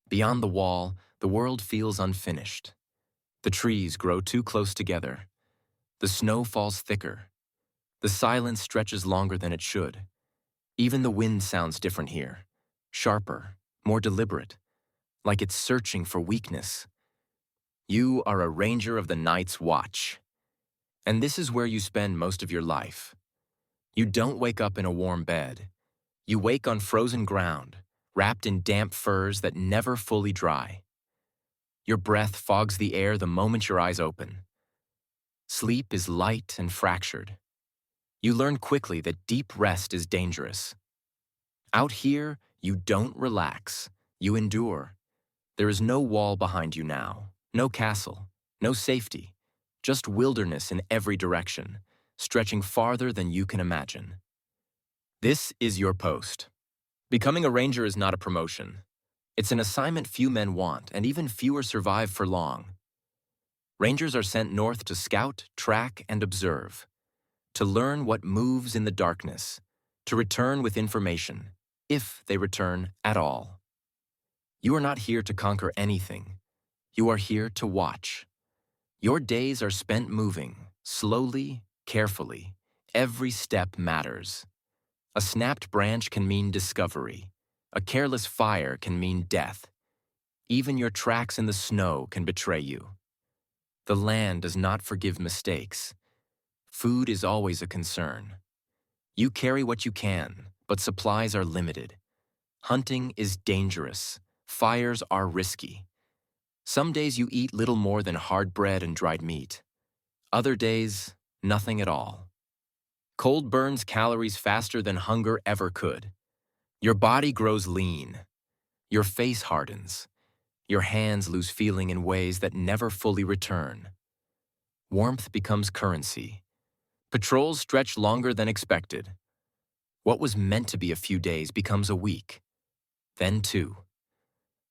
Beyond the wall, the world feels unfinished. The trees grow too close together. The snow falls thicker. The silence stretches longer than it should. Even the wind sounds different here. Sharper, more deliberate, like it's searching for weakness. You are a ranger of the night's watch. And this is where you spend most of your life. You don't wake up in a warm bed. You wake on frozen ground, wrapped in damp furs that never fully dry. Your breath fogs the air the moment your eyes open. Sleep is light and fractured. You learn quickly that deep rest is dangerous. Out here, you don't relax. You endure. There is no wall behind you now, no castle, no safety, just wilderness in every direction, stretching farther than you can imagine. This is your post. Becoming a ranger is not a promotion. It's an assignment few men want, and even fewer survive for long. Rangers are sent north to scout, track, and observe, to learn what moves in the darkness, to return with information, if they return at all. You are not here to conquer anything. You are here to watch. Your days are spent moving, slowly, carefully. Every step matters. A snapped branch can mean discovery. A careless fire can mean death. Even your tracks in the snow can betray you. The land does not forgive mistakes. Food is always a concern. You carry what you can, but supplies are limited. Hunting is dangerous. Fires are risky. Some days you eat little more than hard bread and dried meat. Other days, nothing at all. Cold burns calories faster than hunger ever could. Your body grows lean. Your face hardens. Your hands lose feeling in ways that never fully return. Warmth becomes currency. Patrols stretch longer than expected. What was meant to be a few days becomes a week. Then two.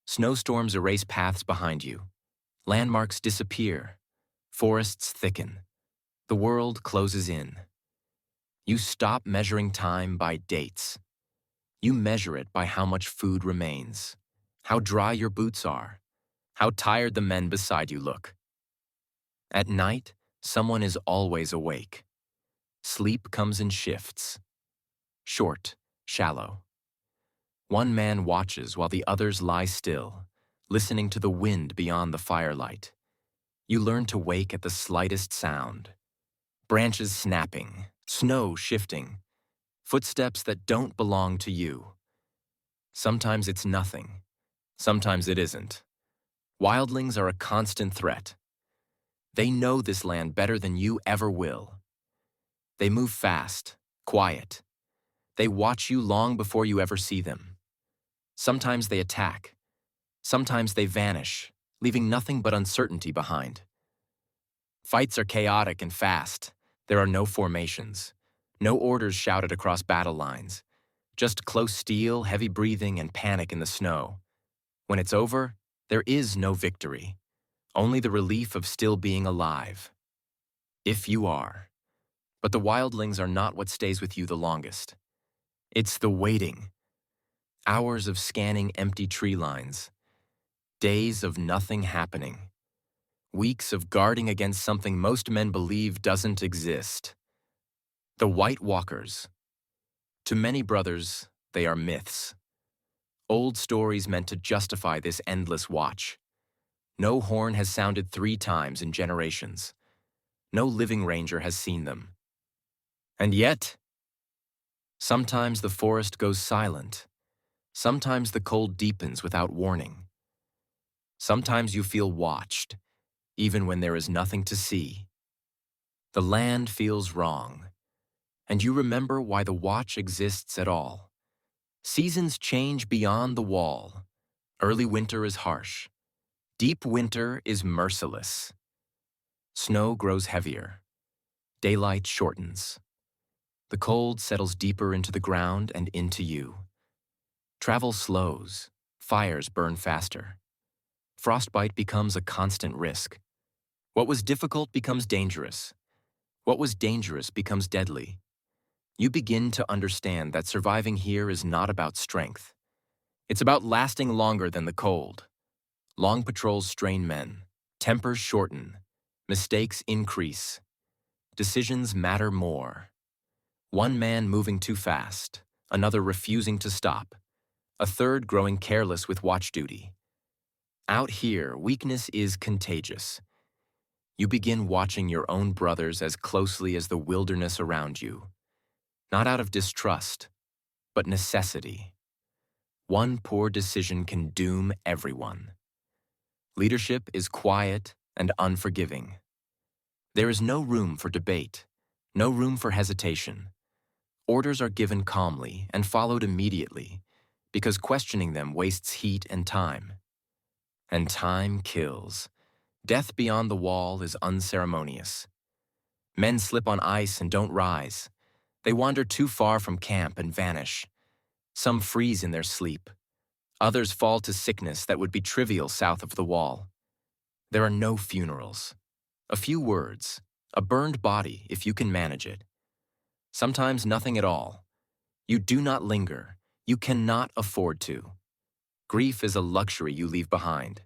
Snowstorms erase paths behind you. Landmarks disappear. Forests thicken. The world closes in. You stop measuring time by dates. You measure it by how much food remains, how dry your boots are, how tired the men beside you look. At night, someone is always awake. Sleep comes in shifts. Short, shallow. One man watches while the others lie still, listening to the wind beyond the firelight. You learn to wake at the slightest sound. Branches snapping, snow shifting, footsteps that don't belong to you. Sometimes it's nothing. Sometimes it isn't. Wildlings are a constant threat. They know this land better than you ever will. They move fast, quiet. They watch you long before you ever see them. Sometimes they attack. Sometimes they vanish, leaving nothing but uncertainty behind. Fights are chaotic and fast. There are no formations, no orders shouted across battle lines, just close steel, heavy breathing, and panic in the snow. When it's over, there is no victory, only the relief of still being alive. If you are. But the wildlings are not what stays with you the longest. It's the waiting. Hours of scanning empty tree lines. Days of nothing happening. Weeks of guarding against something most men believe doesn't exist. The White Walkers. To many brothers, they are myths. Old stories meant to justify this endless watch. No horn has sounded 3 times in generations. No living ranger has seen them. And yet, sometimes the forest goes silent. Sometimes the cold deepens without warning. Sometimes you feel watched, even when there is nothing to see. The land feels wrong, and you remember why the watch exists at all. Seasons change beyond the wall. Early winter is harsh. Deep winter is merciless. Snow grows heavier. Daylight shortens. The cold settles deeper into the ground and into you. Travel slows. Fires burn faster. Frostbite becomes a constant risk. What was difficult becomes dangerous. What was dangerous becomes deadly. You begin to understand that surviving here is not about strength. It's about lasting longer than the cold. Long patrols strain men. Tempers shorten. Mistakes increase. Decisions matter more. One man moving too fast, another refusing to stop, a third growing careless with watch duty. Out here, weakness is contagious. You begin watching your own brothers as closely as the wilderness around you, not out of distrust, but necessity. One poor decision can doom everyone. Leadership is quiet and unforgiving. There is no room for debate, no room for hesitation. Orders are given calmly and followed immediately because questioning them wastes heat and time. And time kills. Death beyond the wall is unceremonious. Men slip on ice and don't rise. They wander too far from camp and vanish. Some freeze in their sleep. Others fall to sickness that would be trivial south of the wall. There are no funerals. A few words, a burned body if you can manage it. Sometimes nothing at all. You do not linger. You cannot afford to. Grief is a luxury you leave behind.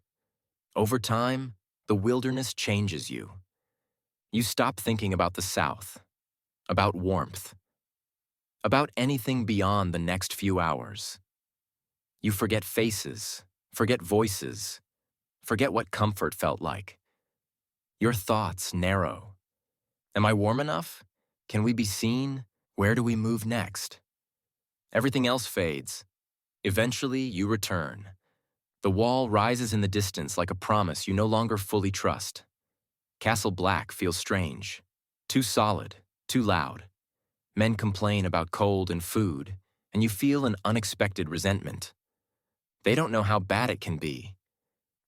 Over time, the wilderness changes you. You stop thinking about the South, about warmth, about anything beyond the next few hours. You forget faces, forget voices, forget what comfort felt like. Your thoughts narrow. Am I warm enough? Can we be seen? Where do we move next? Everything else fades. Eventually, you return. The wall rises in the distance like a promise you no longer fully trust. Castle Black feels strange, too solid, too loud. Men complain about cold and food, and you feel an unexpected resentment. They don't know how bad it can be.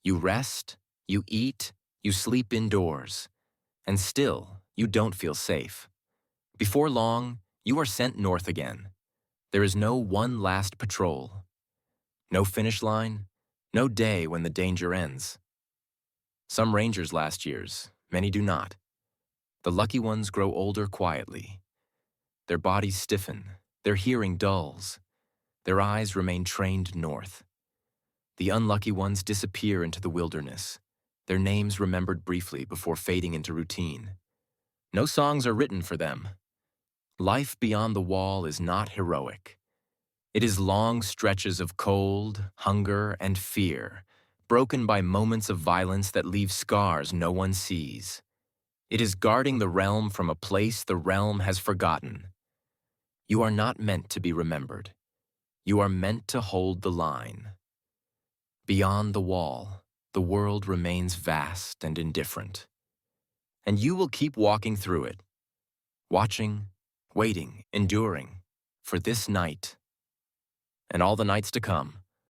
You rest, you eat, you sleep indoors, and still, you don't feel safe. Before long, you are sent north again. There is no one last patrol. No finish line, no day when the danger ends. Some rangers last years, many do not. The lucky ones grow older quietly. Their bodies stiffen, their hearing dulls, their eyes remain trained north. The unlucky ones disappear into the wilderness, their names remembered briefly before fading into routine. No songs are written for them. Life beyond the wall is not heroic. It is long stretches of cold, hunger, and fear, broken by moments of violence that leave scars no one sees. It is guarding the realm from a place the realm has forgotten. You are not meant to be remembered. You are meant to hold the line. Beyond the wall, the world remains vast and indifferent. And you will keep walking through it, watching, waiting, enduring, for this night and all the nights to come.